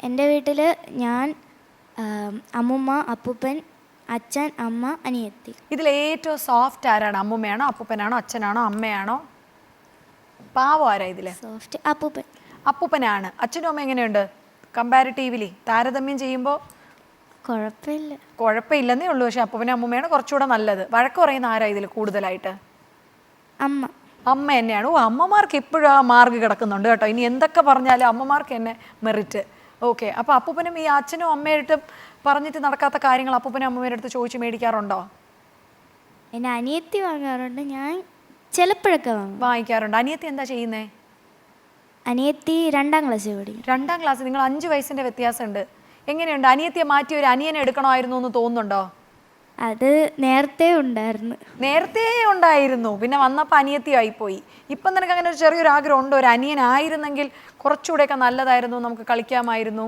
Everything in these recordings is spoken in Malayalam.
എൻ്റെ വീട്ടിൽ ഞാൻ, അമ്മുമ്മ, അപ്പൂപ്പൻ, അച്ഛൻ, അമ്മ, അനിയത്തി. ഇതിൽ ഏറ്റവും സോഫ്റ്റ് ആരാണ്? അമ്മുമ്മയാണോ, അപ്പൂപ്പനാണോ, അച്ഛനാണോ, അമ്മയാണോ? പാവം ആരാ ഇതില്? സോഫ്റ്റ് അപ്പൂപ്പൻ. അപ്പൂപ്പനാണ്. അച്ഛനും അമ്മ എങ്ങനെയുണ്ട് കമ്പാരിറ്റീവ്ലി താരതമ്യം ചെയ്യുമ്പോൾ? കുഴപ്പമില്ല. കുഴപ്പമില്ലെന്നേ ഉള്ളൂ. പക്ഷെ അപ്പൂപ്പനും അമ്മൂമ്മയാണ് കുറച്ചുകൂടെ നല്ലത്. വഴക്ക് പറയുന്ന ആരാ ഇതിൽ കൂടുതലായിട്ട്? അമ്മ. അമ്മ തന്നെയാണ്. ഓ, അമ്മമാർക്ക് എപ്പോഴും ആ മാർക്ക് കിടക്കുന്നുണ്ട് കേട്ടോ. ഇനി എന്തൊക്കെ പറഞ്ഞാലും അമ്മമാർക്ക് തന്നെ മെറിറ്റ്. ഓക്കെ, അപ്പോൾ അപ്പൂപ്പനും ഈ അച്ഛനും അമ്മയായിട്ടും പറഞ്ഞിട്ട് നടക്കാത്ത കാര്യങ്ങൾ അപ്പൂപ്പനും അമ്മൂമ്മയുടെ അടുത്ത് ചോദിച്ച് മേടിക്കാറുണ്ടോ? എൻ്റെ അനിയത്തി വാങ്ങാറുണ്ട്, ഞാൻ ചിലപ്പോഴൊക്കെ വാങ്ങിക്കാറുണ്ട്. അനിയത്തി എന്താ ചെയ്യുന്നേ? അനിയത്തി 2ാം ക്ലാസ്സിൽ പഠിക്കും. 2ാം ക്ലാസ്. നിങ്ങൾ 5 വയസ്സിൻ്റെ വ്യത്യാസമുണ്ട്. എങ്ങനെയുണ്ട്? അനിയത്തിയെ മാറ്റി ഒരു അനിയനെ എടുക്കണമായിരുന്നു എന്ന് തോന്നുന്നുണ്ടോ? അത് നേരത്തെ ഉണ്ടായിരുന്നു. നേരത്തെ ഉണ്ടായിരുന്നു, പിന്നെ വന്നപ്പോൾ അനിയത്തി ആയിപ്പോയി. ഇപ്പം നിനക്ക് അങ്ങനെ ഒരു ചെറിയൊരു ആഗ്രഹം ഉണ്ടോ? ഒരു അനിയനായിരുന്നെങ്കിൽ കുറച്ചുകൂടെയൊക്കെ നല്ലതായിരുന്നു, നമുക്ക് കളിക്കാമായിരുന്നു?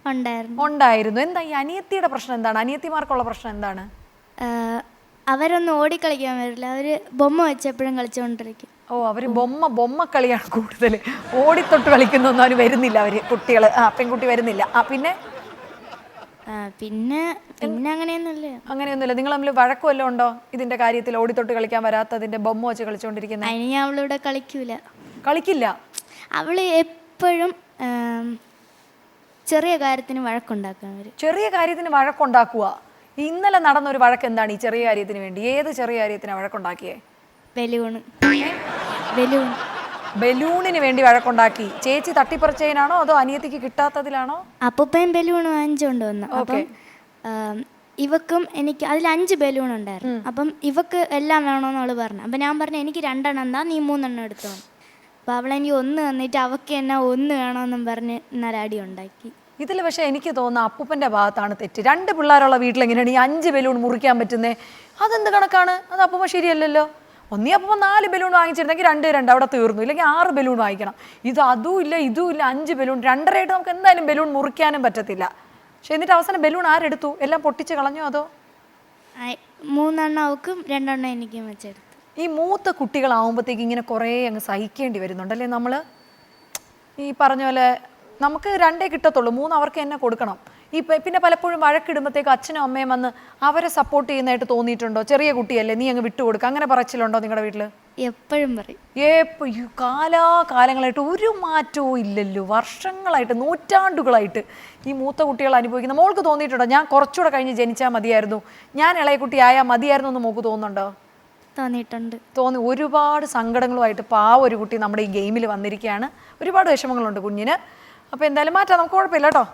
ഉണ്ടായിരുന്നു. എന്താ ഈ അനിയത്തിയുടെ പ്രശ്നം എന്താണ്? അനിയത്തിമാർക്കുള്ള പ്രശ്നം എന്താണ്? അവരൊന്നും ഓടിക്കളിക്കാൻ വരില്ല, അവർ ബൊമ്മ വെച്ചെപ്പോഴും കളിച്ചുകൊണ്ടിരിക്കും. ഓ, അവർ ബൊമ്മ കളിയാണ് കൂടുതൽ. ഓടിത്തൊട്ട് കളിക്കുന്നൊന്നും അവർ വരുന്നില്ല. അവർ കുട്ടികൾ, പെൺകുട്ടി വരുന്നില്ല. പിന്നെ അങ്ങനെയൊന്നുമില്ല. അങ്ങനെയൊന്നുമില്ല. നിങ്ങൾ തമ്മിൽ വഴക്കുമല്ലോ ഉണ്ടോ ഇതിന്റെ കാര്യത്തിൽ? ഓടിത്തൊട്ട് കളിക്കാൻ വരാത്തതിന്റെ ബൊമ്മ വെച്ച് കളിച്ചോണ്ടിരിക്കുന്നത്? അതിന് ഞാൻ അവളിവിടെ കളിക്കില്ല. അവള് എപ്പോഴും ചെറിയ കാര്യത്തിന് വഴക്കുണ്ടാക്കാൻ വരും. ചെറിയ കാര്യത്തിന് വഴക്കുണ്ടാക്കുക? ഇന്നലെ നടന്നൊരു വഴക്ക് എന്താണ് ഈ ചെറിയ കാര്യത്തിന് വേണ്ടി? ഏത് ചെറിയ കാര്യത്തിനാണ് വഴക്കുണ്ടാക്കിയേ? ബലൂണിന് വേണ്ടി വഴക്കുണ്ടാക്കി. ചേച്ചി തട്ടിപ്പറിച്ചതിനാണോ അതോ അനിയത്തിക്ക് കിട്ടാത്തതിലാണോ? അപ്പൂപ്പൻ ബലൂൺ വാങ്ങിച്ചുകൊണ്ട് വന്നു. അപ്പം ഇവക്കും എനിക്ക് അതിൽ 5 ബലൂൺ ഉണ്ടായിരുന്നു. അപ്പം ഇവക്ക് എല്ലാം വേണമെന്ന് അവള് പറഞ്ഞു. അപ്പം ഞാൻ പറഞ്ഞു എനിക്ക് 2 എന്താ, നീ 3 എടുത്തോ. അപ്പം അവളെനിക്ക് 1 തന്നിട്ട് അവക്ക് എന്നാ 1 വേണമെന്നും പറഞ്ഞ് ഇന്നലെ അടി ഉണ്ടാക്കി. ഇതിൽ പക്ഷേ എനിക്ക് തോന്നുന്നു അപ്പൂപ്പൻ്റെ ഭാഗത്താണ് തെറ്റ്. 2 പിള്ളേരുള്ള വീട്ടിലെങ്ങനെയാണ് ഈ 5 ബലൂൺ മുറിക്കാൻ പറ്റുന്നത്? അതെന്ത് കണക്കാണ്? അത് അപ്പൂപ്പ ശരിയല്ലല്ലോ. ഒന്നീ അപ്പൂപ്പ 4 ബലൂൺ വാങ്ങിച്ചിരുന്നെങ്കിൽ 2 അവിടെ തീർന്നു. ഇല്ലെങ്കിൽ 6 ബലൂൺ വാങ്ങിക്കണം. അതും ഇല്ല 5 ബലൂൺ. 2.5 നമുക്ക് എന്തായാലും ബലൂൺ മുറിക്കാനും പറ്റത്തില്ല. പക്ഷെ എന്നിട്ട് അവസാനം ബലൂൺ ആരെടുത്തു? എല്ലാം പൊട്ടിച്ച് കളഞ്ഞോ അതോ? 3 അവക്കും 2 എനിക്കും വെച്ചെടുത്തു. ഈ മൂത്ത കുട്ടികളാവുമ്പോഴത്തേക്ക് ഇങ്ങനെ കുറേ അങ്ങ് സഹിക്കേണ്ടി വരുന്നുണ്ടല്ലേ നമ്മൾ? ഈ പറഞ്ഞ പോലെ നമുക്ക് 2 കിട്ടത്തുള്ളൂ, 3 അവർക്ക് തന്നെ കൊടുക്കണം. പിന്നെ പലപ്പോഴും വഴക്കിടുമ്പോഴത്തേക്ക് അച്ഛനും അമ്മയും വന്ന് അവരെ സപ്പോർട്ട് ചെയ്യുന്നതായിട്ട് തോന്നിയിട്ടുണ്ടോ? ചെറിയ കുട്ടിയല്ലേ, നീ അങ്ങ് വിട്ടുകൊടുക്കുക, അങ്ങനെ പറച്ചിലുണ്ടോ നിങ്ങളുടെ വീട്ടിൽ? എപ്പോഴും പറയും. കാലാകാലങ്ങളായിട്ട് ഒരു മാറ്റവും ഇല്ലല്ലോ. വർഷങ്ങളായിട്ട്, നൂറ്റാണ്ടുകളായിട്ട് ഈ മൂത്ത കുട്ടികൾ അനുഭവിക്കുന്ന മോൾക്ക് തോന്നിയിട്ടുണ്ടോ ഞാൻ കുറച്ചുകൂടെ കഴിഞ്ഞ് ജനിച്ചാൽ മതിയായിരുന്നു, ഞാൻ ഇളയ കുട്ടിയായാൽ മതിയായിരുന്നു എന്ന് മോൾക്ക് തോന്നുന്നുണ്ടോ? തോന്നി. ഒരുപാട് സങ്കടങ്ങളുമായിട്ട് പാവ ഒരു കുട്ടി നമ്മുടെ ഈ ഗെയിമിൽ വന്നിരിക്കുകയാണ്. ഒരുപാട് വിഷമങ്ങളുണ്ട് കുഞ്ഞിന്. അപ്പോൾ എന്തായാലും മാറ്റാം, നമുക്ക് കുഴപ്പമില്ല കേട്ടോ.